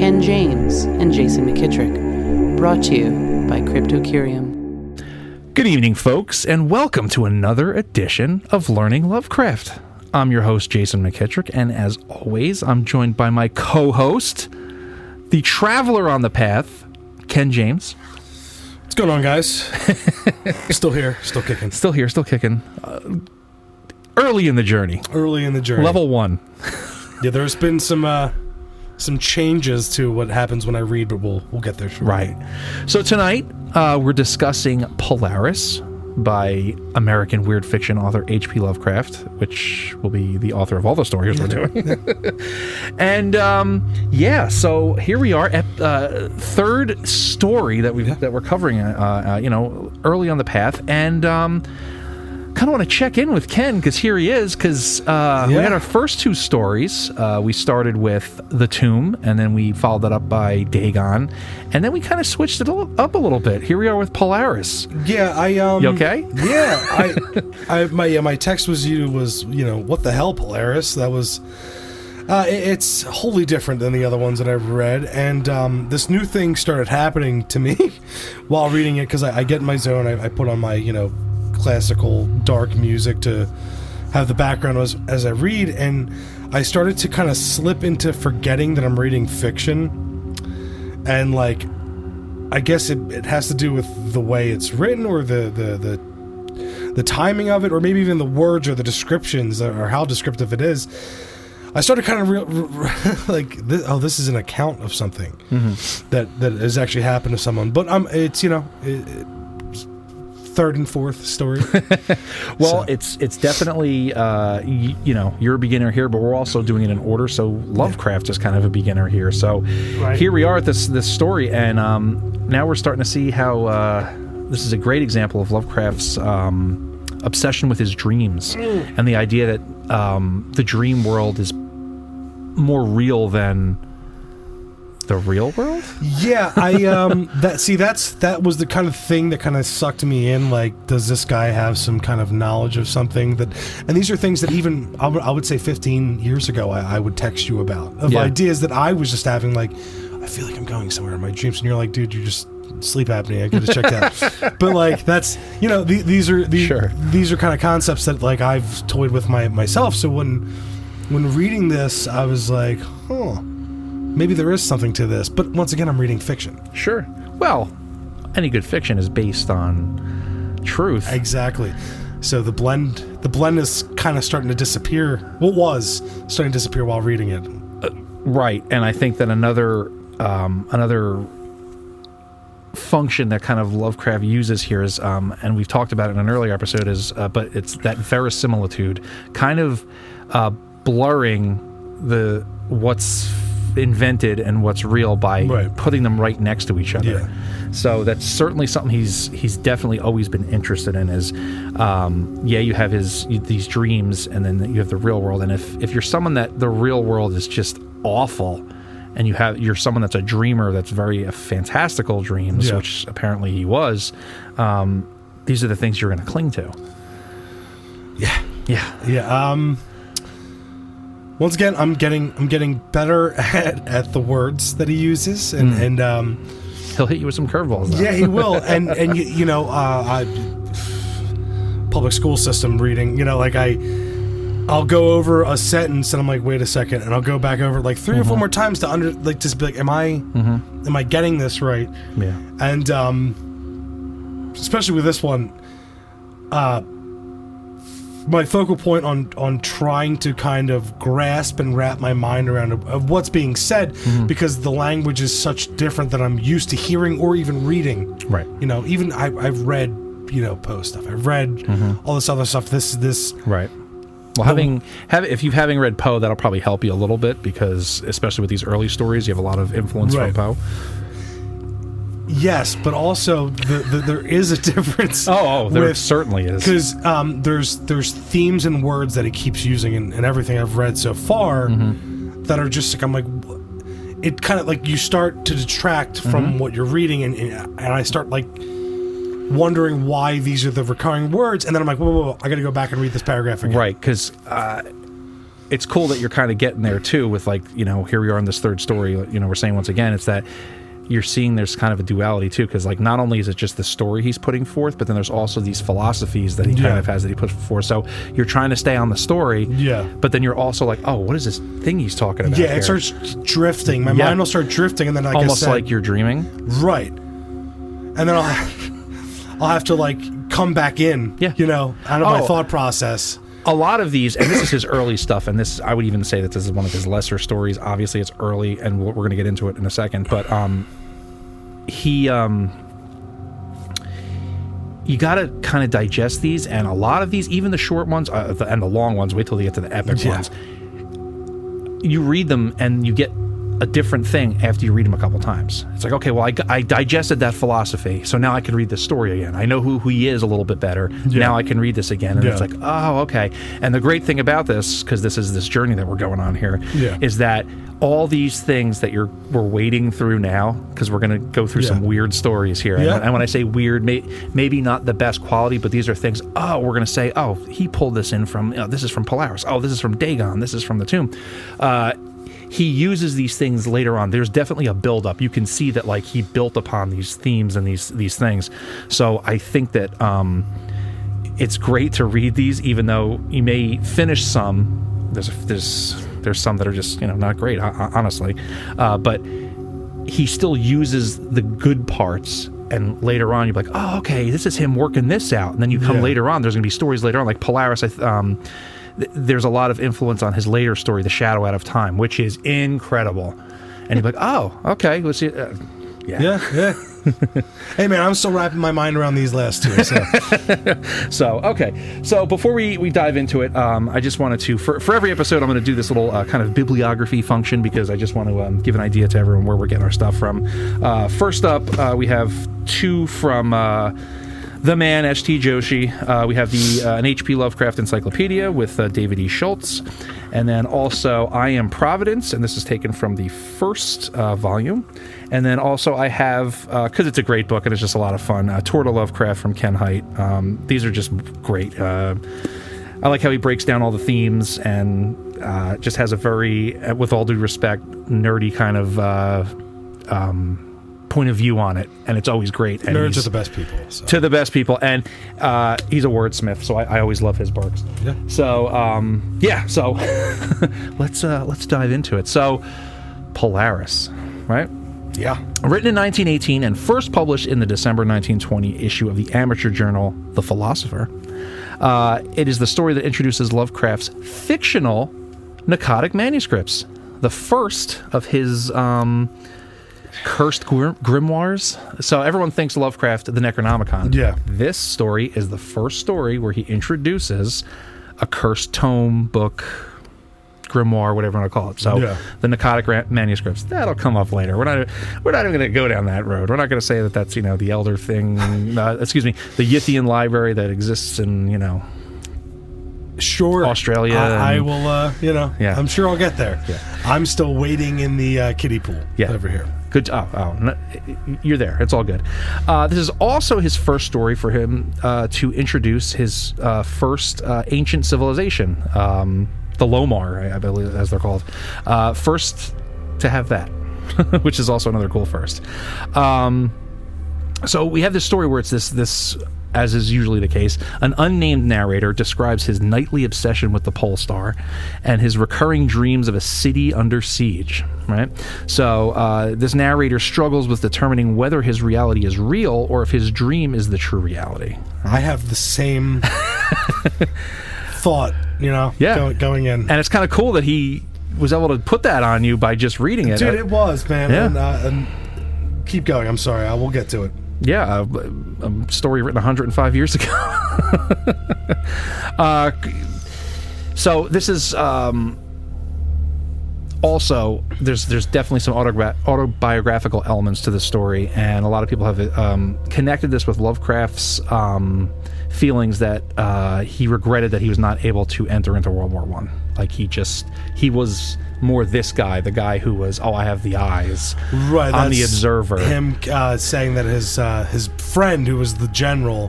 Ken James and Jason McKittrick. Brought to you by CryptoCurium. Good evening, folks, and welcome to another edition of Learning Lovecraft. I'm your host, Jason McKittrick, and as always, I'm joined by my co-host, the traveler on the path, Ken James. What's going on, guys? Still here, still kicking. Still here, still kicking. Early in the journey. Early in the journey. Level 1. Yeah, there's been some changes to what happens when I read, but we'll get there shortly. Right. So tonight, we're discussing Polaris by American weird fiction author H.P. Lovecraft, which will be the author of all the stories we're doing. And so here we are at third story that we're covering. Early on the path, and kind of want to check in with Ken because here he is. Because we had our first two stories. We started with The Tomb, and then we followed that up by Dagon, and then we kind of switched it up a little bit. Here we are with Polaris. Yeah, you okay? Yeah, my text was what the hell, Polaris? That was. It's wholly different than the other ones that I've read, and this new thing started happening to me while reading it because I get in my zone. I put on my classical dark music to have the background as I read, and I started to kind of slip into forgetting that I'm reading fiction, and I guess it has to do with the way it's written or the timing of it, or maybe even the words or the descriptions or how descriptive it is. I started kind of this is an account of something that has actually happened to someone, but it's third and fourth story. Well, so. It's definitely you're a beginner here, but we're also doing it in order. So Lovecraft is kind of a beginner here. So Here we are at this story, and now we're starting to see how this is a great example of Lovecraft's obsession with his dreams and the idea that the dream world is more real than the real world. Yeah, that was the kind of thing that kind of sucked me in. Like, does this guy have some kind of knowledge of something and these are things that even I would say 15 years ago I would text you about ideas that I was just having. I feel like I'm going somewhere in my dreams, and you're like, dude, you're just sleep apnea. I gotta check that. But that's these are kind of concepts that I've toyed with myself. So when reading this, I was like, maybe there is something to this, but once again, I'm reading fiction. Sure. Well, any good fiction is based on truth. Exactly. So the blend is kind of starting to disappear. Well, was starting to disappear while reading it. Right. And I think that another function that kind of Lovecraft uses here is, and we've talked about it in an earlier episode, is, but it's that verisimilitude, kind of blurring what's invented and what's real by putting them right next to each other. Yeah. So that's certainly something he's definitely always been interested in. Is you have these dreams, and then you have the real world. And if you're someone that the real world is just awful, and you're someone that's a dreamer that's very fantastical dreams, which apparently he was, these are the things you're going to cling to. Yeah. Once again, I'm getting better at the words that he uses, and he'll hit you with some curveballs. Yeah, he will. And public school system reading. I'll go over a sentence and I'm like, wait a second, and I'll go back over it 3 or 4 more times to just be like, am I getting this right? Yeah. And especially with this one, my focal point on trying to kind of grasp and wrap my mind around of what's being said, because the language is such different than I'm used to hearing or even reading. Right. Even I've read Poe stuff. I've read all this other stuff. This right. Well, if you haven't read Poe, that'll probably help you a little bit, because especially with these early stories, you have a lot of influence from Poe. Yes, but also there is a difference. There certainly is. Because there's themes and words that he keeps using in everything I've read so far that are just I'm like, it kind of you start to detract from what you're reading, and I start wondering why these are the recurring words, and then I'm like, whoa, I got to go back and read this paragraph again. Right, because it's cool that you're kind of getting there too with, like, you know, here we are in this third story, you know, we're saying once again, it's that you're seeing there's kind of a duality too, because like not only is it just the story he's putting forth, but then there's also these philosophies that he kind of has that he puts forth. So you're trying to stay on the story, but then you're also like, oh, what is this thing he's talking about? Yeah, it starts drifting. My mind will start drifting, and then like almost like you're dreaming, right? And then I'll have to like come back in, you know, out of my thought process. A lot of these, and this is his early stuff, and this I would even say that this is one of his lesser stories. Obviously, it's early, and we're going to get into it in a second. But you got to kind of digest these, and a lot of these, even the short ones and the long ones. Wait till they get to the epic ones. You read them, and you get a different thing after you read them a couple times. It's like, okay, well, I digested that philosophy, so now I can read the story again. I know who he is a little bit better. Now I can read this again, and it's like, oh, okay. And the great thing about this, because this is this journey that we're going on here, is that all these things that we're wading through now, because we're going to go through some weird stories here. And when I say weird, maybe not the best quality, but these are things, we're going to say, oh, he pulled this in from, this is from Polaris. Oh, this is from Dagon. This is from the Tomb. He uses these things later on. There's definitely a build-up. You can see that like he built upon these themes and these things. So I think that it's great to read these, even though you may finish some. There's some that are just, you know, not great, honestly. But he still uses the good parts, and later on you're like, oh, okay, this is him working this out. And then you come later on, there's going to be stories later on, like Polaris. There's a lot of influence on his later story, The Shadow Out of Time, which is incredible. And you're like, oh, okay, let's see. Yeah. Hey, man, I'm still wrapping my mind around these last two. So okay. So before we dive into it, I just wanted to, for every episode, I'm going to do this little kind of bibliography function, because I just want to give an idea to everyone where we're getting our stuff from. First up, we have two from... the man, H.T. Joshi. We have an H.P. Lovecraft encyclopedia with David E. Schultz. And then also I Am Providence, and this is taken from the first volume. And then also I have, because it's a great book and it's just a lot of fun, Tour to Lovecraft from Ken Hite. These are just great. I like how he breaks down all the themes and just has a very, with all due respect, nerdy kind of... point of view on it, and it's always great. And nerds are the best people. So. To the best people, and he's a wordsmith, so I always love his books. Yeah. So so let's dive into it. So Polaris, right? Yeah. Written in 1918 and first published in the December 1920 issue of the amateur journal The Philosopher. It is the story that introduces Lovecraft's fictional Narcotic manuscripts, the first of his cursed grimoires. So everyone thinks Lovecraft, the Necronomicon. Yeah. This story is the first story where he introduces a cursed tome, book, grimoire, whatever you want to call it. So the Narcotic manuscripts, that'll come up later. We're not even going to go down that road. We're not going to say that that's, you know, the elder thing, the Yithian library that exists in, you know, Australia. I will, I'm sure I'll get there. Yeah. I'm still waiting in the kiddie pool over here. Good. No, you're there. It's all good. This is also his first story for him to introduce his first ancient civilization, the Lomar, I believe, as they're called. First to have that, which is also another cool first. So we have this story where it's this, as is usually the case, an unnamed narrator describes his nightly obsession with the pole star and his recurring dreams of a city under siege, right? So this narrator struggles with determining whether his reality is real or if his dream is the true reality. I have the same thought, going in. And it's kind of cool that he was able to put that on you by just reading it. Dude, it was, man. Yeah. And keep going. I'm sorry. I will get to it. Yeah, a story written 105 years ago. So this is also there's definitely some autobiographical elements to the story, and a lot of people have connected this with Lovecraft's feelings that he regretted that he was not able to enter into World War I. Like he was more this guy, the guy who was, I have the eyes, right? I'm the observer. Him saying that his friend, who was the general,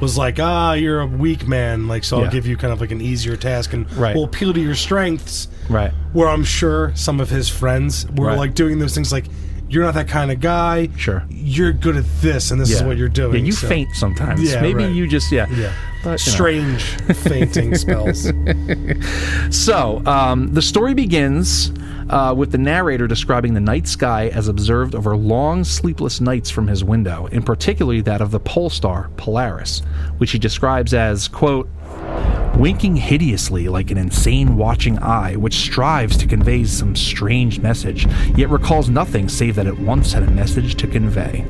was like, you're a weak man, like, so I'll Yeah. give you kind of like an easier task and Right. we'll appeal to your strengths. Right. Where I'm sure some of his friends were Right. like doing those things like, you're not that kind of guy. Sure. You're good at this, and this is Yeah. what you're doing. Yeah, you so. faint sometimes. Yeah, Maybe right. you just, Yeah. But, Strange fainting spells. So, the story begins with the narrator describing the night sky as observed over long, sleepless nights from his window, in particular that of the pole star, Polaris, which he describes as, quote, winking hideously like an insane watching eye, which strives to convey some strange message, yet recalls nothing save that it once had a message to convey.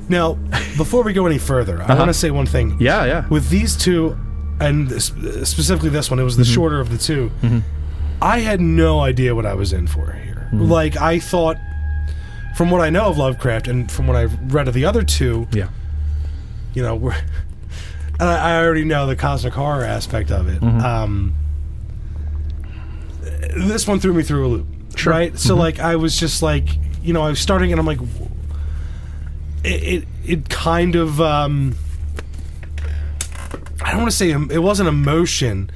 Now, before we go any further, I want to say one thing. Yeah. With these two, and specifically this one, it was the shorter of the two, I had no idea what I was in for here. Like, I thought, from what I know of Lovecraft and from what I've read of the other two, Yeah. you know, and I already know the cosmic horror aspect of it. This one threw me through a loop, right? So, like, I was just like, you know, I was starting and I'm like, it kind of, I don't want to say it wasn't emotion,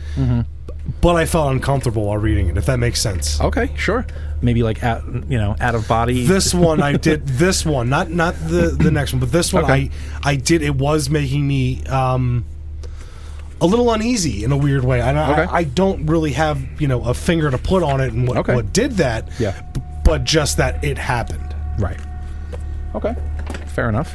but I felt uncomfortable while reading it, if that makes sense. Okay, sure. Maybe like out of body. This one I did. This one, not the next one, but this one Okay. I did. It was making me a little uneasy in a weird way. And I don't really have a finger to put on it and what did that. Yeah. But just that it happened. Right. Okay. Fair enough.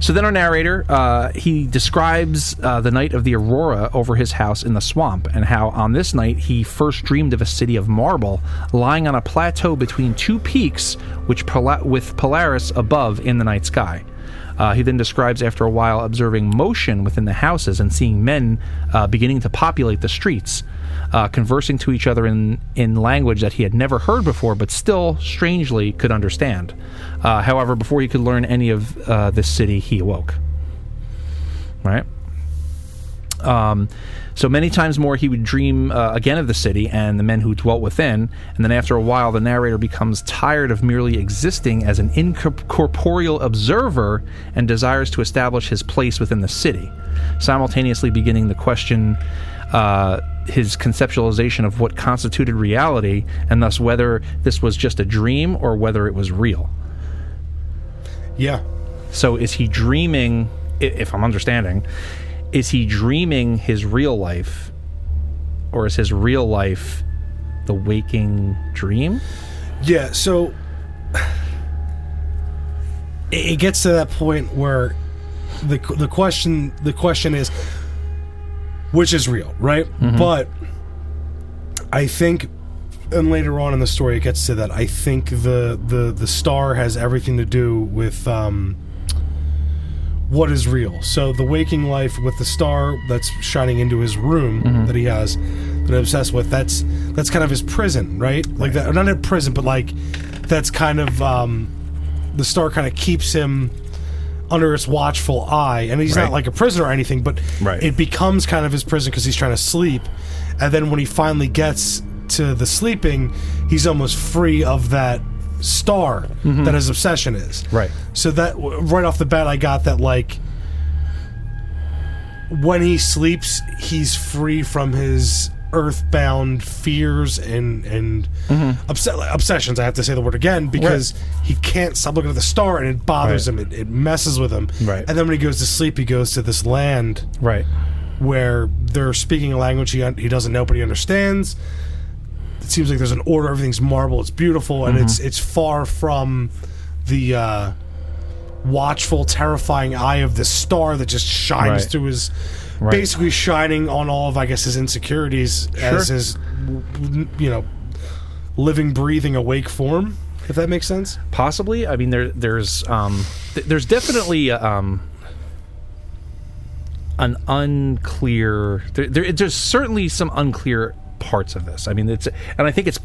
So then our narrator, he describes the night of the aurora over his house in the swamp, and how on this night he first dreamed of a city of marble lying on a plateau between two peaks, with Polaris above in the night sky. He then describes after a while observing motion within the houses and seeing men beginning to populate the streets, conversing to each other in language that he had never heard before, but still, strangely, could understand. However, before he could learn any of this city, he awoke. Right? So many times more he would dream again of the city and the men who dwelt within, and then after a while the narrator becomes tired of merely existing as an incorporeal observer and desires to establish his place within the city, simultaneously beginning to question his conceptualization of what constituted reality, and thus whether this was just a dream or whether it was real. Yeah. So is he dreaming, if I'm understanding, is he dreaming his real life, or is his real life the waking dream? Yeah, so it gets to that point where the question is, which is real, right? But I think, and later on in the story it gets to that, I think the star has everything to do with what is real. So the waking life with the star that's shining into his room that he has, that I'm obsessed with, that's kind of his prison, right? Like that, not a prison, but like that's kind of the star kind of keeps him under its watchful eye, and he's not like a prisoner or anything, but it becomes kind of his prison because he's trying to sleep, and then when he finally gets to the sleeping, he's almost free of that star that his obsession is. Right. So that right off the bat, I got that, like, when he sleeps, he's free from his earthbound fears and obsessions. I have to say the word again because he can't stop looking at the star, and it bothers him. It messes with him. Right. And then when he goes to sleep, he goes to this land where they're speaking a language he doesn't know, but he understands. It seems like there's an order. Everything's marble. It's beautiful, and it's far from the watchful, terrifying eye of the star that just shines through his, basically shining on all of, I guess, his insecurities as his, living, breathing, awake form. If that makes sense. Possibly. I mean, there's definitely an unclear. There's certainly some unclear parts of this. I mean, and I think it's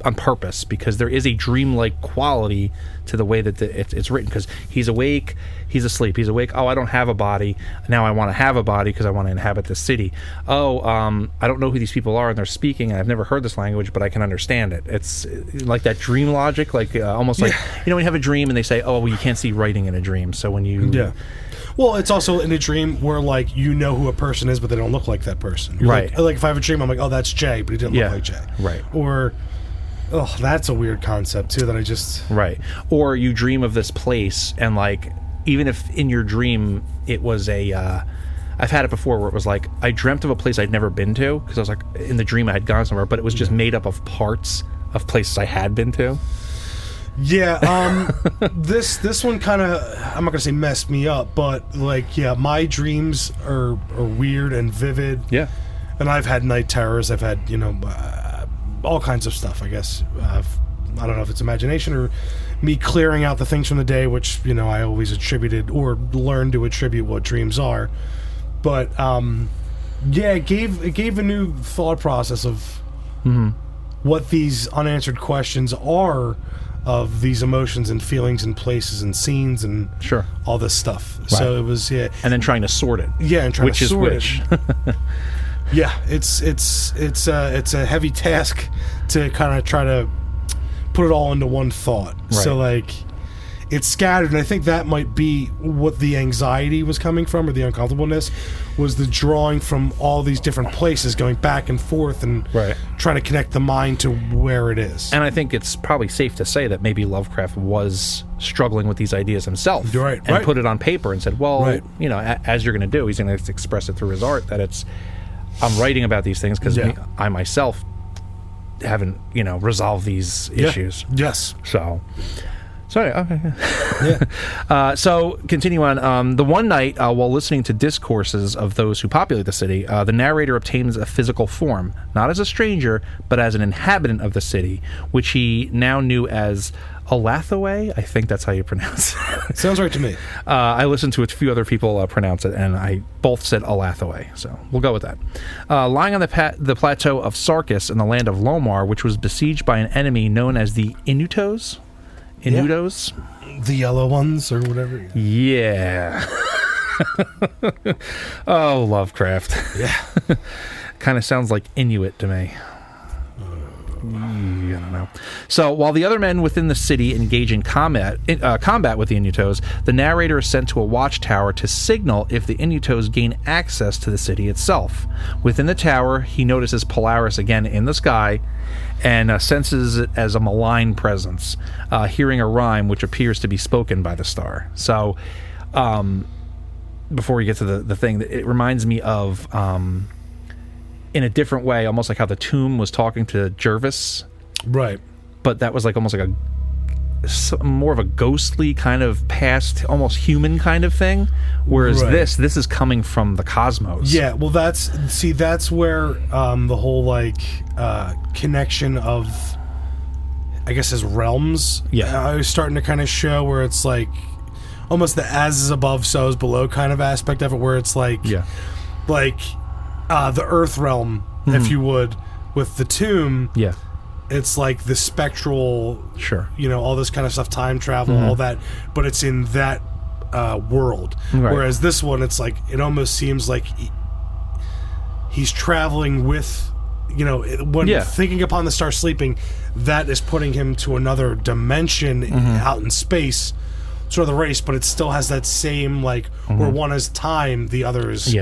on purpose, because there is a dreamlike quality to the way that it's written, because he's awake, he's asleep, he's awake, oh, I don't have a body, now I want to have a body because I want to inhabit this city. Oh, I don't know who these people are and they're speaking and I've never heard this language, but I can understand it. It's like that dream logic, like almost like, when you have a dream and they say, oh, well, you can't see writing in a dream, so when you... Yeah. Well, it's also in a dream where, like, you know who a person is, but they don't look like that person. You're right. Like if I have a dream, I'm like, oh, that's Jay, but he didn't look like Jay. Right. Or, oh, that's a weird concept, too, that I just... Right. Or you dream of this place, and, like, even if in your dream it was a... I've had it before where it was like, I dreamt of a place I'd never been to, because I was like, in the dream I had gone somewhere, but it was just made up of parts of places I had been to. Yeah, this one kind of, I'm not going to say messed me up, but, like, yeah, my dreams are weird and vivid. Yeah. And I've had night terrors. I've had, all kinds of stuff, I guess. I don't know if it's imagination or me clearing out the things from the day, which, I always attributed or learned to attribute what dreams are. But, yeah, it gave a new thought process of what these unanswered questions are, of these emotions and feelings and places and scenes and all this stuff. Right. So it was, yeah. And then trying to sort it. Yeah, and trying to sort which. Yeah, it's a heavy task to kind of try to put it all into one thought. Right. So, like, it's scattered, and I think that might be what the anxiety was coming from, or the uncomfortableness, was the drawing from all these different places, going back and forth, and trying to connect the mind to where it is. And I think it's probably safe to say that maybe Lovecraft was struggling with these ideas himself, and put it on paper and said, well, as you're going to do, he's going to express it through his art, that I'm writing about these things because I myself haven't, resolved these issues. Yes. So okay. Yeah. So continue on. The one night, while listening to discourses of those who populate the city, the narrator obtains a physical form, not as a stranger, but as an inhabitant of the city, which he now knew as Alathaway. I think that's how you pronounce it. Sounds right to me. I listened to a few other people pronounce it, and I both said Alathaway, so we'll go with that. Lying on the plateau of Sarkis in the land of Lomar, which was besieged by an enemy known as the Inutos. Inutos? Yeah. The yellow ones or whatever. Yeah. Oh, Lovecraft. Yeah. Kind of sounds like Inuit to me. I don't know. So while the other men within the city engage in combat with the Inutos, the narrator is sent to a watchtower to signal if the Inutos gain access to the city itself. Within the tower, he notices Polaris again in the sky and senses it as a malign presence, hearing a rhyme which appears to be spoken by the star. So before we get to the thing, it reminds me of... in a different way, almost like how the tomb was talking to Jervis. Right. But that was like almost like more of a ghostly kind of past, almost human kind of thing. Whereas this is coming from the cosmos. Yeah, well that's where the whole like connection of, I guess, his realms is starting to kind of show, where it's like almost the as is above, so is below kind of aspect of it, where it's like the Earth realm, if you would, with the tomb. Yeah. It's like the spectral, all this kind of stuff, time travel, all that, but it's in that world. Right. Whereas this one, it's like, it almost seems like he's traveling with, when thinking upon the star sleeping, that is putting him to another dimension out in space, sort of the race, but it still has that same, like, where one is time, the other is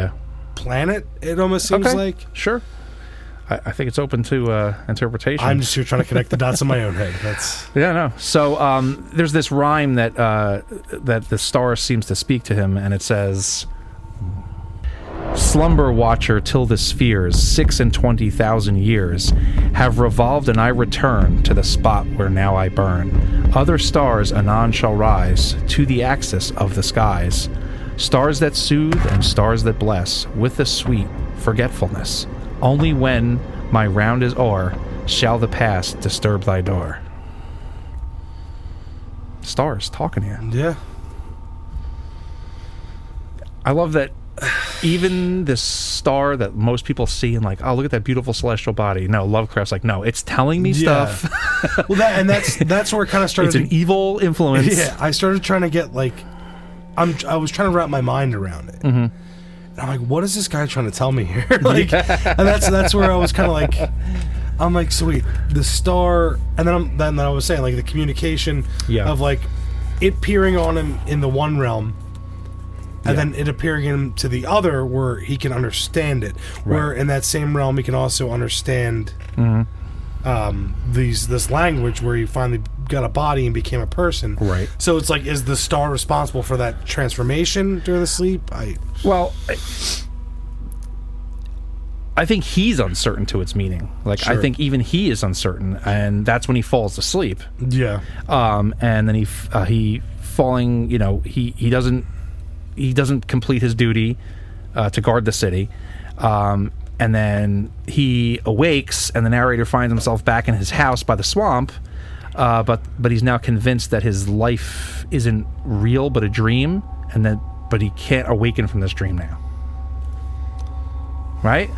planet, it almost seems like. Sure. I think it's open to interpretation. I'm just here trying to connect the dots in my own head. So there's this rhyme that the star seems to speak to him, and it says, "Slumber watcher till the spheres 26,000 years have revolved, and I return to the spot where now I burn. Other stars anon shall rise to the axis of the skies, stars that soothe and stars that bless with the sweet forgetfulness. Only when my round is o'er shall the past disturb thy door." Stars talking to you. Yeah. I love that even this star that most people see and like, oh, look at that beautiful celestial body. No, Lovecraft's like, no, it's telling me stuff. Well, that's where it kind of started. It's an evil influence. Yeah, I started trying to get like, I was trying to wrap my mind around it. And I'm like, what is this guy trying to tell me here? Like, and that's where I was kind of like, I'm like, sweet, the star, and then I was saying like the communication of like it peering on him in the one realm. And then it appearing him to the other where he can understand it. Right. Where in that same realm he can also understand this language where he finally got a body and became a person. Right. So it's like, is the star responsible for that transformation during the sleep? I think he's uncertain to its meaning. Like, sure. I think even he is uncertain, and that's when he falls asleep. Yeah. And then he falling, he doesn't complete his duty to guard the city, and then he awakes, and the narrator finds himself back in his house by the swamp, but he's now convinced that his life isn't real but a dream, but he can't awaken from this dream now. Right?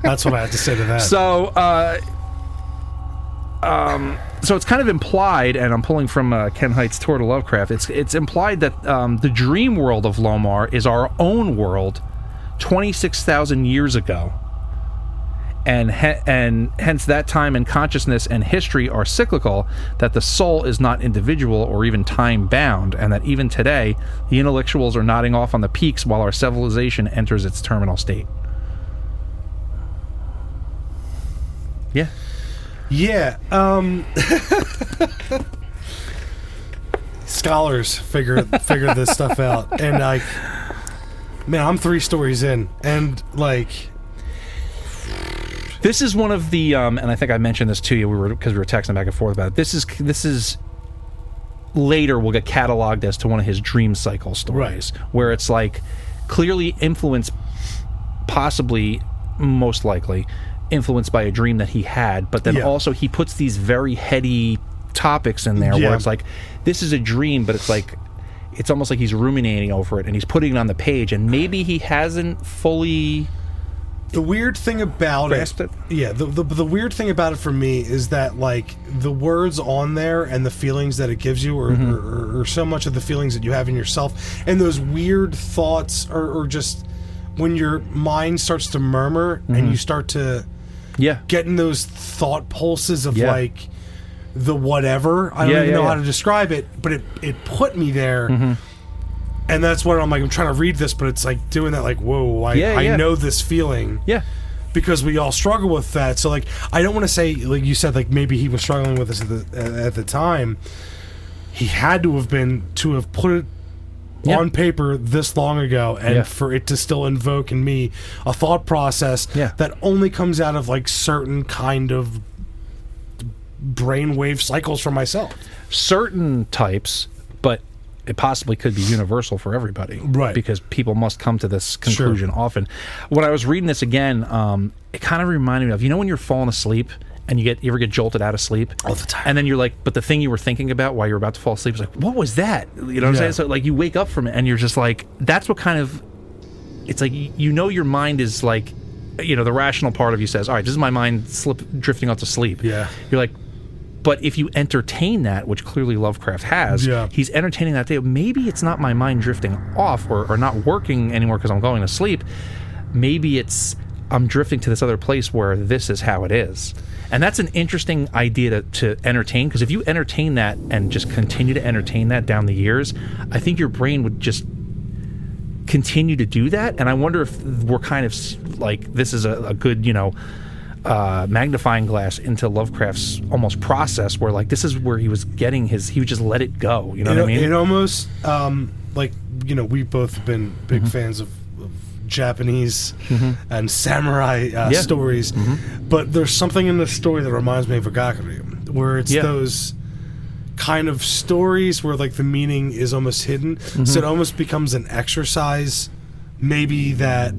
That's what I have to say to that. So it's kind of implied, and I'm pulling from Ken Height's Tour to Lovecraft, it's implied that the dream world of Lomar is our own world 26,000 years ago. And hence that time and consciousness and history are cyclical, that the soul is not individual or even time-bound, and that even today, the intellectuals are nodding off on the peaks while our civilization enters its terminal state. Yeah. Yeah, scholars figure this stuff out, and like, man, I'm 3 stories in, and like, this is one of the, and I think I mentioned this to you, because we were texting back and forth about it. This is later will get cataloged as to one of his dream cycle stories, right, where it's like clearly influenced, possibly, most likely, influenced by a dream that he had, but then also he puts these very heady topics in there where it's like, this is a dream, but it's like, it's almost like he's ruminating over it and he's putting it on the page, and maybe he hasn't fully. The weird thing about it, the weird thing about it for me is that like the words on there and the feelings that it gives you are so much of the feelings that you have in yourself, and those weird thoughts are just when your mind starts to murmur and you start to getting those thought pulses of like the whatever. I don't even know how to describe it, but it put me there. And that's what I'm like, I'm trying to read this, but it's like doing that like, whoa, I know this feeling. Yeah. Because we all struggle with that. So like, I don't want to say, like you said, like maybe he was struggling with this at the time. He had to have put it on paper this long ago, and for it to still invoke in me a thought process that only comes out of like certain kind of brainwave cycles for myself. Certain types, but it possibly could be universal for everybody, right? Because people must come to this conclusion often. When I was reading this again, it kind of reminded me of, when you're falling asleep and you ever get jolted out of sleep all the time, and then you're like, but the thing you were thinking about while you're about to fall asleep is like, what was that? You know what I'm saying? So like you wake up from it and you're just like, that's what kind of, it's like, your mind is like, the rational part of you says, all right, this is my mind drifting off to sleep. Yeah. You're like, but if you entertain that, which clearly Lovecraft has, he's entertaining that day. Maybe it's not my mind drifting off or not working anymore because I'm going to sleep. Maybe I'm drifting to this other place where this is how it is. And that's an interesting idea to entertain, because if you entertain that and just continue to entertain that down the years, I think your brain would just continue to do that. And I wonder if we're kind of like, this is a good, magnifying glass into Lovecraft's almost process, where like this is where he was getting he would just let it go. You know what I mean? It almost like, we've both been big fans of Japanese and samurai stories, but there's something in the story that reminds me of Agakure, where it's those kind of stories where like the meaning is almost hidden, so it almost becomes an exercise, maybe that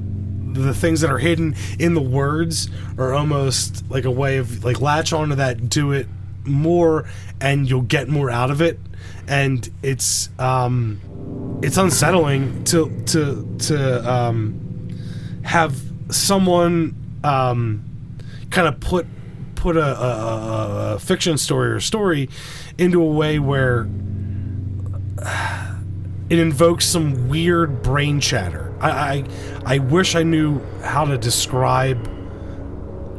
the things that are hidden in the words are almost like a way of like latch onto that, do it more, and you'll get more out of it. And it's it's unsettling to have someone kind of put a fiction story or a story into a way where it invokes some weird brain chatter. I wish I knew how to describe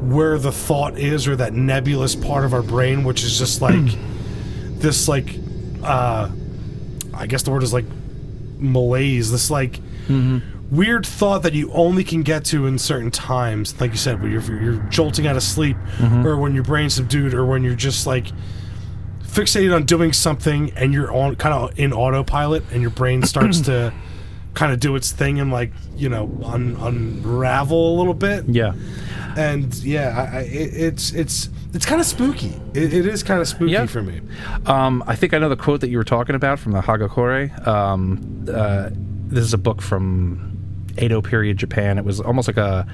where the thought is, or that nebulous part of our brain, which is just like this, like I guess the word is like malaise, this like weird thought that you only can get to in certain times, like you said, when you're jolting out of sleep, or when your brain's subdued, or when you're just like fixated on doing something and you're on kind of in autopilot, and your brain starts to kind of do its thing and like, you know, unravel a little bit. Yeah. And yeah, it's kind of spooky. It is kind of spooky for me. I think I know the quote that you were talking about from the Hagakure. This is a book from Edo period Japan. It was almost like a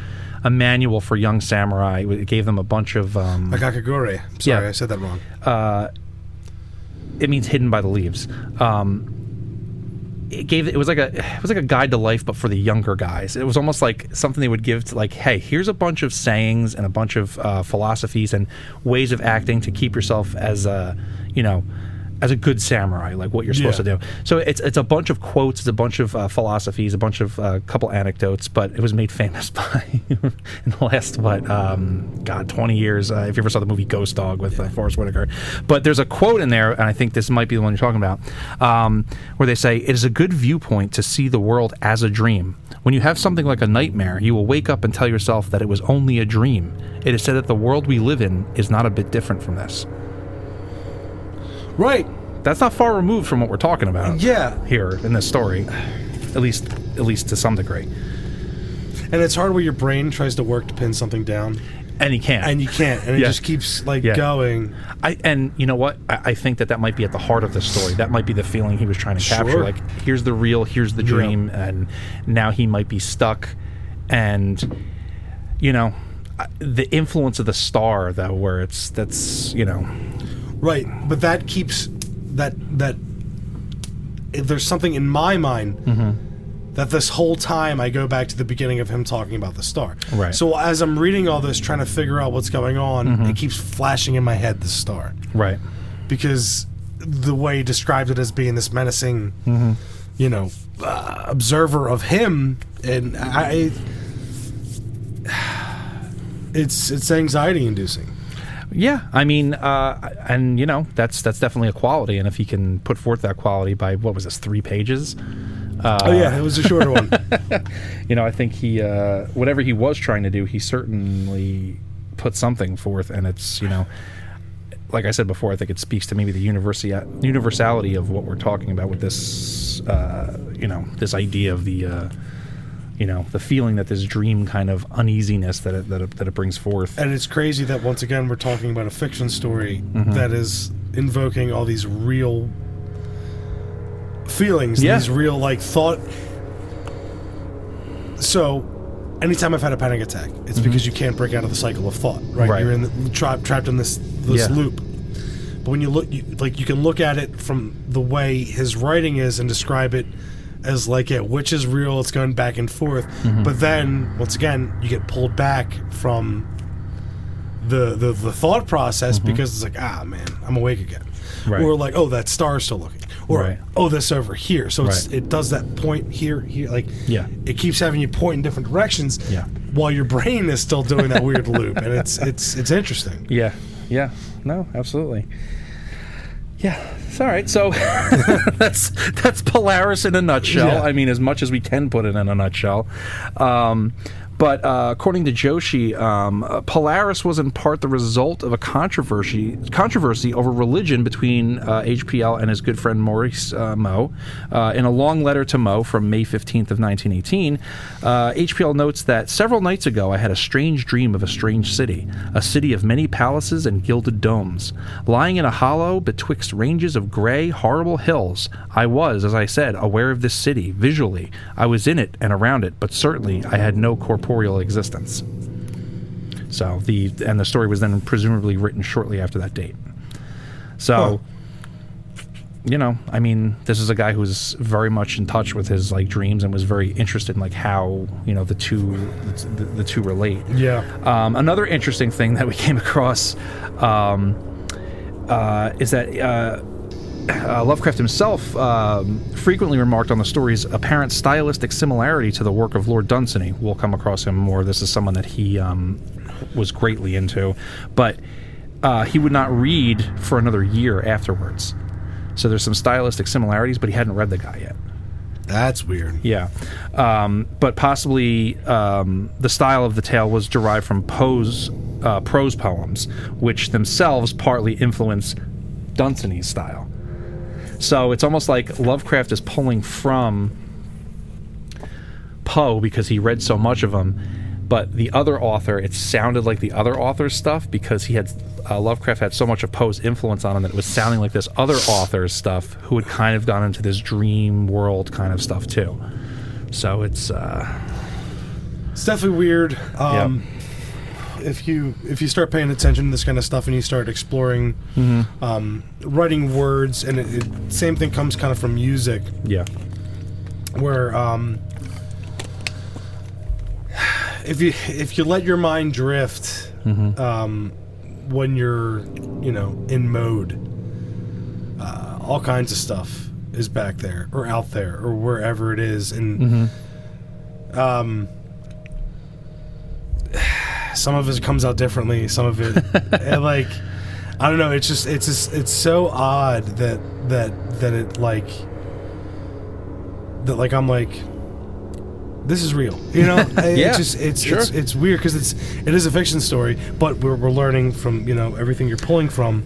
manual for young samurai. It gave them a bunch of Hagakure. Sorry, I said that wrong. It means hidden by the leaves. It was like a guide to life, but for the younger guys. It was almost like something they would give to, like, hey, here's a bunch of sayings and a bunch of philosophies and ways of acting to keep yourself as a, you know, as a good samurai, like what you're supposed to do. So it's a bunch of quotes, it's a bunch of philosophies, a bunch of couple anecdotes, but it was made famous by in the last 20 years. If you ever saw the movie Ghost Dog with Forrest Whitaker, but there's a quote in there, and I think this might be the one you're talking about, where they say, "It is a good viewpoint to see the world as a dream. When you have something like a nightmare, you will wake up and tell yourself that it was only a dream. It is said that the world we live in is not a bit different from this." Right. That's not far removed from what we're talking about. Yeah. Here in this story, at least to some degree. And it's hard where your brain tries to work to pin something down, and you can't. And it just keeps going. And you know what? I think that might be at the heart of the story. That might be the feeling he was trying to capture. Like, here's the real, here's the dream, and now he might be stuck. And you know, the influence of the star, though, where that's you know. Right, but that keeps that if there's something in my mind that this whole time I go back to the beginning of him talking about the star. Right. So as I'm reading all this, trying to figure out what's going on, it keeps flashing in my head the star. Right. Because the way he described it as being this menacing, you know, observer of him, and it's anxiety inducing. Yeah, I mean, and you know, that's definitely a quality, and if he can put forth that quality by, what was this, 3 pages? It was a shorter one. You know, I think he, whatever he was trying to do, he certainly put something forth, and it's, you know, like I said before, I think it speaks to maybe the universality of what we're talking about with this, you know, this idea of the, you know, the feeling that this dream kind of uneasiness that it brings forth. And it's crazy that once again we're talking about a fiction story that is invoking all these real feelings, these real like thought. So anytime I've had a panic attack, it's because you can't break out of the cycle of thought, right? You're in the, trapped in this loop. But when you look, you can look at it from the way his writing is and describe it as like, which is real, it's going back and forth. But then, once again, you get pulled back from the thought process because it's like, man, I'm awake again. Right. Or like, oh, that star's still looking. Or, oh, this over here. So it does that point here, like, it keeps having you point in different directions while your brain is still doing that weird loop. And it's interesting. Yeah. No, absolutely. Yeah, it's all right. So that's Polaris in a nutshell. Yeah. I mean, as much as we can put it in a nutshell. But according to Joshi, Polaris was in part the result of a controversy over religion between HPL and his good friend Maurice Mo. In a long letter to Mo from May 15th of 1918, HPL notes that several nights ago I had a strange dream of a strange city, a city of many palaces and gilded domes. Lying in a hollow betwixt ranges of gray, horrible hills, I was, as I said, aware of this city, visually. I was in it and around it, but certainly I had no corporeal existence. So the story was then presumably written shortly after that date. So I mean, this is a guy who's very much in touch with his like dreams and was very interested in like how the two relate. Yeah. Another interesting thing that we came across is that Lovecraft himself frequently remarked on the story's apparent stylistic similarity to the work of Lord Dunsany. We'll come across him more. This is someone that he was greatly into, but he would not read for another year afterwards. So there's some stylistic similarities, but he hadn't read the guy yet. That's weird. Yeah. But possibly the style of the tale was derived from Poe's prose poems, which themselves partly influence Dunsany's style. So it's almost like Lovecraft is pulling from Poe because he read so much of him, but the other author, it sounded like the other author's stuff because he had Lovecraft had so much of Poe's influence on him that it was sounding like this other author's stuff who had kind of gone into this dream world kind of stuff too. So it's definitely weird. Yep. If you start paying attention to this kind of stuff and you start exploring, writing words, and same thing comes kind of from music. Yeah. Where if you let your mind drift, when you're in mode, all kinds of stuff is back there or out there or wherever it is, and some of it comes out differently, some of it like I don't know, it's so odd that it like I'm like, this is real, Yeah, it's weird because it is a fiction story, but we're learning from everything you're pulling from.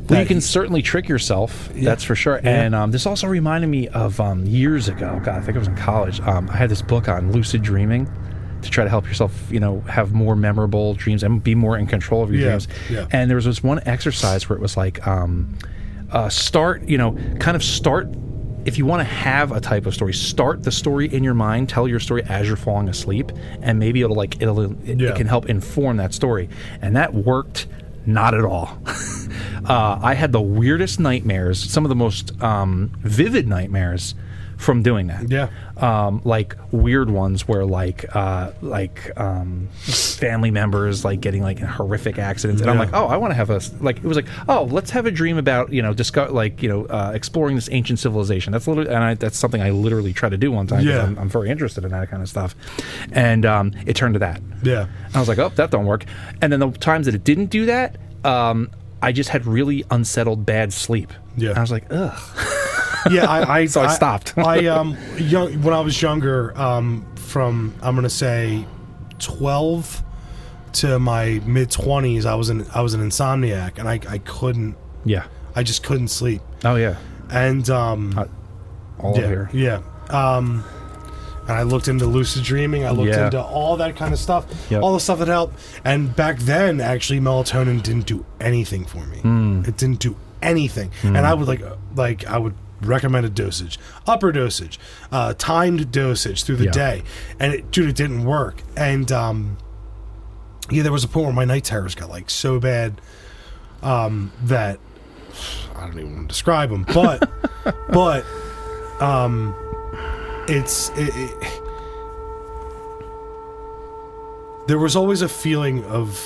Well, you can certainly trick yourself, that's for sure. Yeah. And this also reminded me of years ago. God, I think I was in college. I had this book on lucid dreaming to try to help yourself, have more memorable dreams and be more in control of your dreams. Yeah. And there was this one exercise where it was like, start. If you want to have a type of story, start the story in your mind, tell your story as you're falling asleep, and maybe it can help inform that story. And that worked not at all. I had the weirdest nightmares, some of the most vivid nightmares from doing that. Yeah. Like weird ones where family members like getting like in horrific accidents, and I'm like, oh, I want to have it was like, oh, let's have a dream about exploring this ancient civilization. That's something I literally try to do one time because I'm very interested in that kind of stuff, and it turned to that. Yeah. And I was like, oh, that don't work. And then the times that it didn't do that, I just had really unsettled bad sleep. Yeah. And I was like, ugh. Yeah, so I stopped. When I was younger, from I'm gonna say 12 to my mid 20s, I was an insomniac, and I couldn't. Yeah. I just couldn't sleep. Oh yeah. And all here. Yeah. And I looked into lucid dreaming. I looked into all that kind of stuff, all the stuff that helped. And back then, actually, melatonin didn't do anything for me. It didn't do anything. And I would I would recommended dosage, upper dosage, timed dosage through the day, and it didn't work. And there was a point where my night terrors got like so bad that I don't even want to describe them, but there was always a feeling of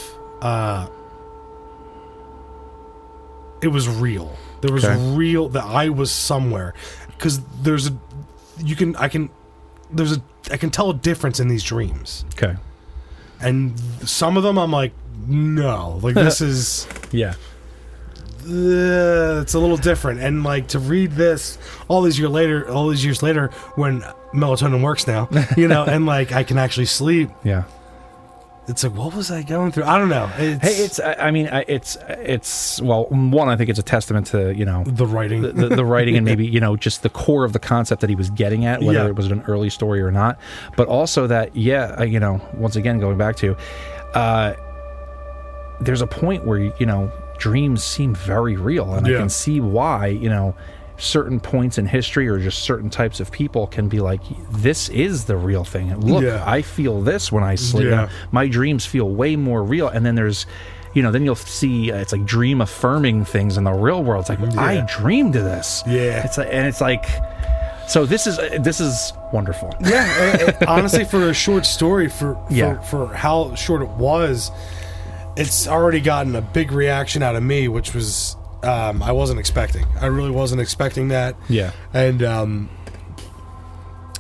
it was real. There was real that I was somewhere, because I can tell a difference in these dreams. Okay. And some of them I'm like, no, like this is it's a little different. And like to read this all these years later when melatonin works now, and like I can actually sleep. Yeah. It's like, what was I going through? I don't know. It's well, one, I think it's a testament to, the writing, the writing, and maybe, just the core of the concept that he was getting at, whether it was an early story or not. But also that, once again, going back to, there's a point where, dreams seem very real, and I can see why, certain points in history or just certain types of people can be like, this is the real thing. Look, I feel this when I sleep. My dreams feel way more real. And then there's then you'll see it's like dream affirming things in the real world. It's like, I dreamed of this. Yeah. It's like, so this is wonderful. Yeah. Honestly, for a short story, for how short it was, it's already gotten a big reaction out of me, which was, I wasn't expecting. I really wasn't expecting that. Yeah. And, I'm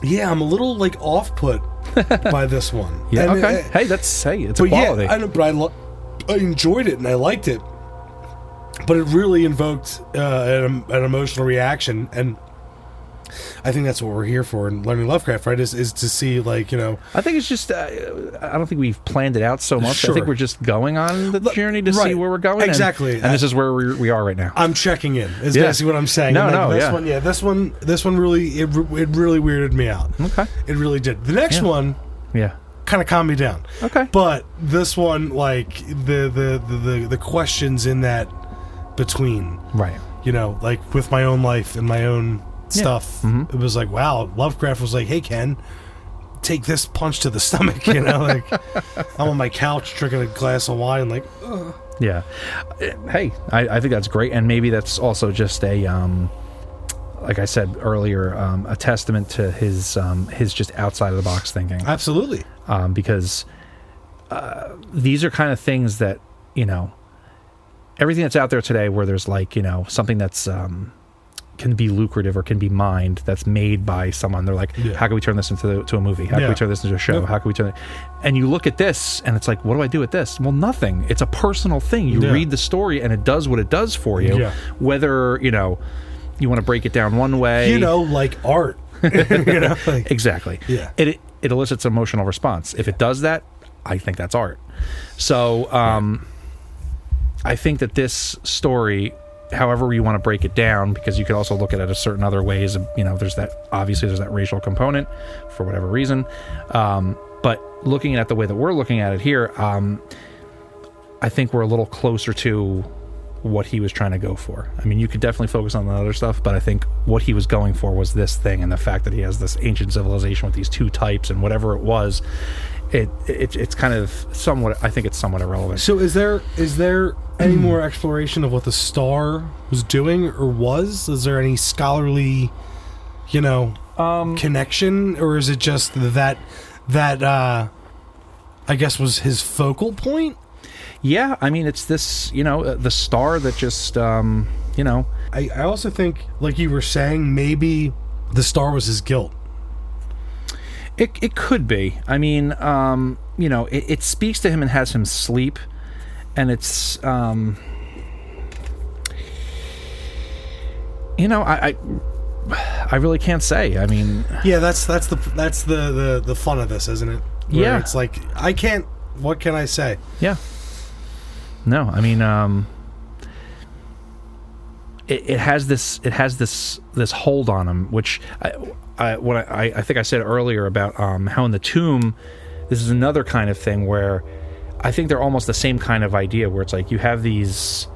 a little like off put by this one. Yeah. And Okay. It's a quality. Yeah, I enjoyed it and I liked it, but it really invoked an emotional reaction, and I think that's what we're here for in learning Lovecraft, right? Is to see, like, I think it's just I don't think we've planned it out so much. Sure. I think we're just going on the journey to see where we're going. Exactly. And this is where we are right now. I'm checking in. Is basically what I'm saying. This one really it really weirded me out. Okay. It really did. The next one, kind of calmed me down. Okay. But this one, like the questions in that between, right? Like with my own life and my own stuff, it was like, wow, Lovecraft was like, hey Ken, take this punch to the stomach, like I'm on my couch drinking a glass of wine, like, ugh. Yeah. Hey, I think that's great, and maybe that's also just a like I said earlier, a testament to his just outside of the box thinking. Absolutely. Because these are kind of things that, everything that's out there today where there's like, something that's can be lucrative or can be mined, that's made by someone. They're like, how can we turn this into a movie? How can we turn this into a show? How can we turn it? And you look at this and it's like, what do I do with this? Well, nothing. It's a personal thing. You read the story and it does what it does for you. Yeah. Whether, you want to break it down one way. Like art. Like, exactly. Yeah. It elicits emotional response. If it does that, I think that's art. So I think that this story, however you want to break it down, because you could also look at it a certain other ways, there's that racial component for whatever reason, but looking at the way that we're looking at it here, I think we're a little closer to what he was trying to go for. I mean, you could definitely focus on the other stuff, but I think what he was going for was this thing, and the fact that he has this ancient civilization with these two types and whatever it was, it's kind of somewhat, I think it's somewhat irrelevant. So is there any more exploration of what the star was doing or was? Is there any scholarly, connection, or is it just that I guess was his focal point? Yeah, I mean, it's this, the star that just, I also think, like you were saying, maybe the star was his guilt. It could be. I mean, it speaks to him and has him sleep, and it's, I really can't say. I mean, yeah, that's the fun of this, isn't it? Where it's like, I can't. What can I say? Yeah. No, I mean, it has this hold on him, which I think I said earlier about how in the tomb, this is another kind of thing where I think they're almost the same kind of idea, where it's like you have this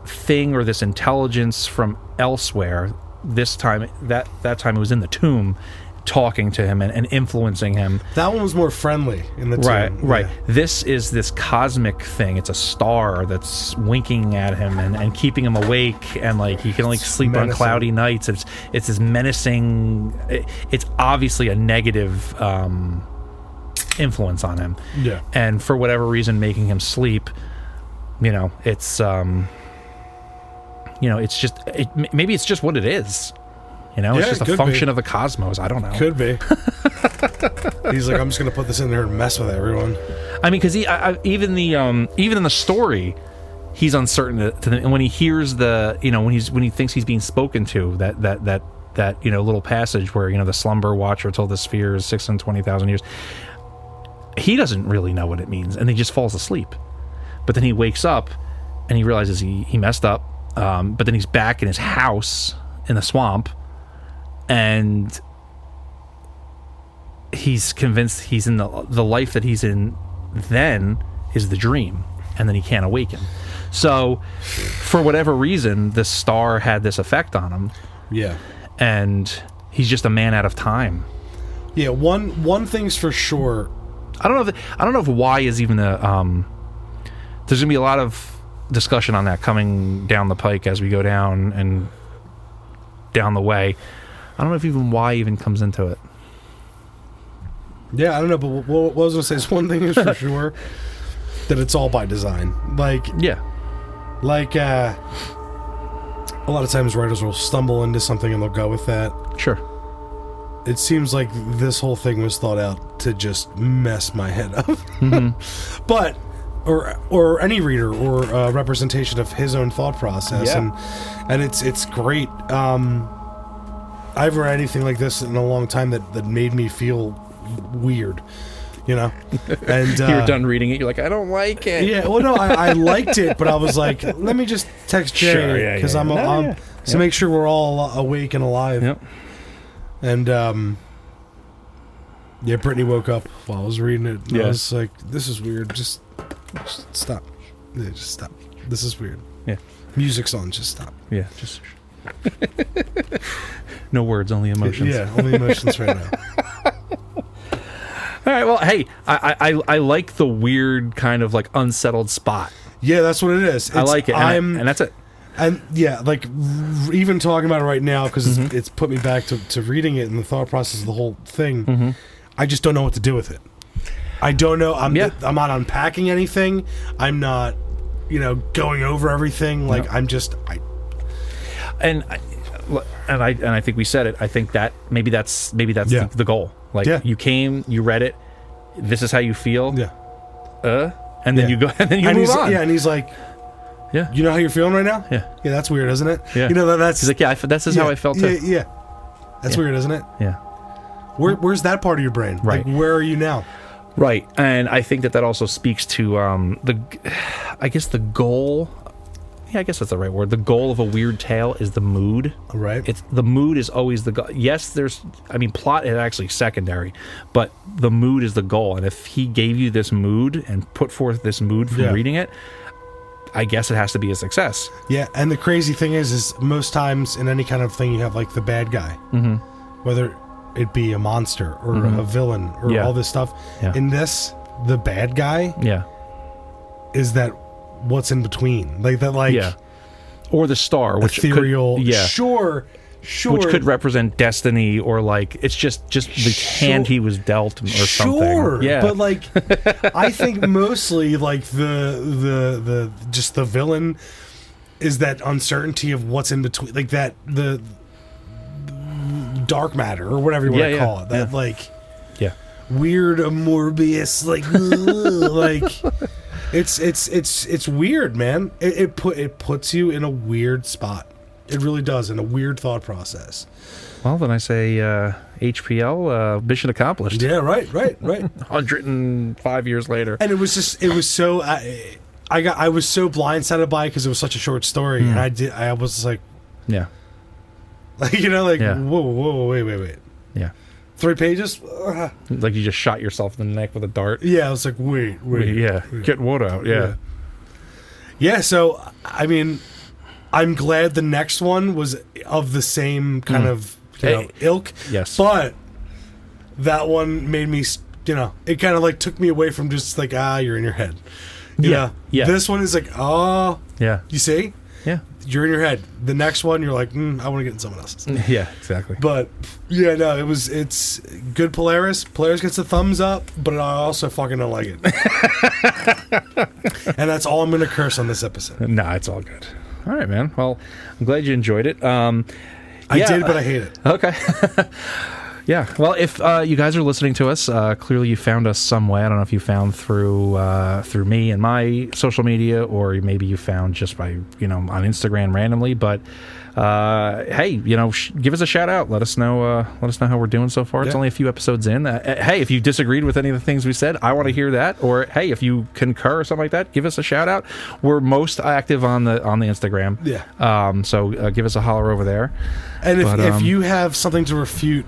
thing or this intelligence from elsewhere. This time, that time it was in the tomb, talking to him and influencing him. That one was more friendly in the tomb. Right. This is this cosmic thing. It's a star that's winking at him and keeping him awake, and like he can only sleep menacing on cloudy nights. It's this menacing. It's obviously a negative influence on him. Yeah. And for whatever reason, making him sleep. It's it's just maybe it's just what it is. It's just a function of the cosmos. I don't know. Could be. He's like, I'm just going to put this in there and mess with everyone. I mean, because even in the story, he's uncertain and when he hears the, when he thinks he's being spoken to, that little passage where, the slumber watcher told the sphere is 620,000 years. He doesn't really know what it means, and he just falls asleep. But then he wakes up and he realizes he messed up. But then he's back in his house in the swamp. And he's convinced he's in the life that he's in then is the dream, and then he can't awaken. So for whatever reason, this star had this effect on him. Yeah. And he's just a man out of time. Yeah, one thing's for sure. I don't know if Y is even there's gonna be a lot of discussion on that coming down the pike as we go down and down the way. I don't know if even why even comes into it. Yeah, I don't know, but what I was gonna say is one thing is for sure that it's all by design. Like a lot of times writers will stumble into something and they'll go with that. Sure. It seems like this whole thing was thought out to just mess my head up. But or any reader or representation of his own thought process, and it's great. I haven't read anything like this in a long time that made me feel weird, and you were done reading it, you're like, I don't like it. Yeah, well, no, I liked it, but I was like, let me just text Jerry because to make sure we're all awake and alive. Yep. And Brittany woke up while I was reading it, and I was like, this is weird, just stop. Yeah, just stop, this is weird. Music's on, just stop. Just no words, only emotions. Only emotions right now. All right, well, hey, I like the weird kind of like unsettled spot. Yeah, that's what it is. I like it, and that's it. And even talking about it right now, because it's put me back to reading it and the thought process of the whole thing. I just don't know what to do with it. I don't know. I'm not unpacking anything. I'm not, going over everything. Like I'm just. And I think we said it. I think that maybe that's the goal. Like you came, you read it. This is how you feel. And then you go, and then you move on. Yeah, and he's like. Yeah, you know how you're feeling right now? Yeah, that's weird, isn't it? Yeah, that's. He's like, this is how I felt too. Yeah, that's weird, isn't it? Yeah. Where's that part of your brain? Right. Like, where are you now? Right, and I think that also speaks to the goal. Yeah, I guess that's the right word. The goal of a weird tale is the mood. Right. The mood is always the goal. Yes, plot is actually secondary, but the mood is the goal. And if he gave you this mood and put forth this mood from reading it, I guess it has to be a success. Yeah, and the crazy thing is most times in any kind of thing you have like the bad guy, whether it be a monster or a villain or all this stuff. Yeah. In this, the bad guy is that what's in between, like that, or the star, which ethereal, sure, which could represent destiny, or like it's just the hand he was dealt or something. Yeah, but like I think mostly like the just the villain is that uncertainty of what's in between, like that the dark matter or whatever you want to call it. That like weird amorbious like like it's weird, man. It puts you in a weird spot. It really does, in a weird thought process. Well, then I say HPL, mission accomplished. Yeah, right. 105 years later. And it was so I was so blindsided by it because it was such a short story, and I was just like, whoa, wait. Yeah. 3 pages? Like you just shot yourself in the neck with a dart. Yeah, I was like, wait. Get wood out, Yeah, so, I mean, I'm glad the next one was of the same kind of ilk. Yes. But that one made me, it kind of like took me away from just like, you're in your head. Yeah. This one is like, you see? Yeah. You're in your head. The next one, you're like, I want to get in someone else's. Yeah, exactly. But, it's good Polaris. Polaris gets a thumbs up, but I also fucking don't like it. And that's all I'm going to curse on this episode. Nah, it's all good. All right, man. Well, I'm glad you enjoyed it. I did, but I hate it. Okay. Yeah. Well, if you guys are listening to us, clearly you found us some way. I don't know if you found through me and my social media, or maybe you found just by on Instagram randomly. But hey, give us a shout out. Let us know how we're doing so far. It's only a few episodes in. Hey, if you disagreed with any of the things we said, I want to hear that. Or hey, if you concur or something like that, give us a shout out. We're most active on the Instagram. Yeah. So give us a holler over there. And if you have something to refute.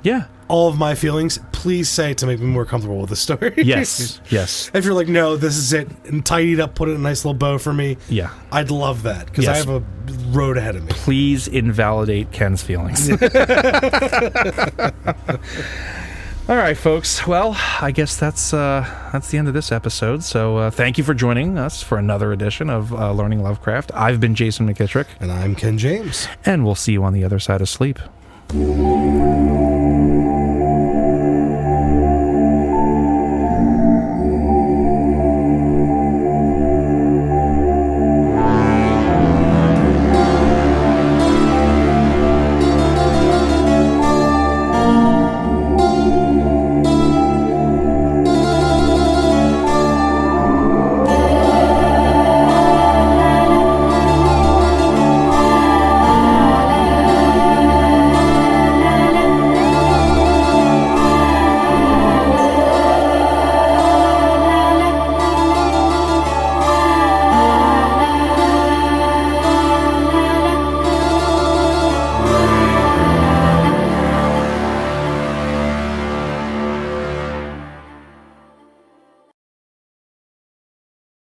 Yeah. All of my feelings, please say it to make me more comfortable with the story. Yes. If you're like, no, this is it, and tidy it up, put it in a nice little bow for me. Yeah. I'd love that, because I have a road ahead of me. Please invalidate Ken's feelings. All All right, folks. Well, I guess that's the end of this episode. So thank you for joining us for another edition of Learning Lovecraft. I've been Jason McKittrick. And I'm Ken James. And we'll see you on the other side of sleep.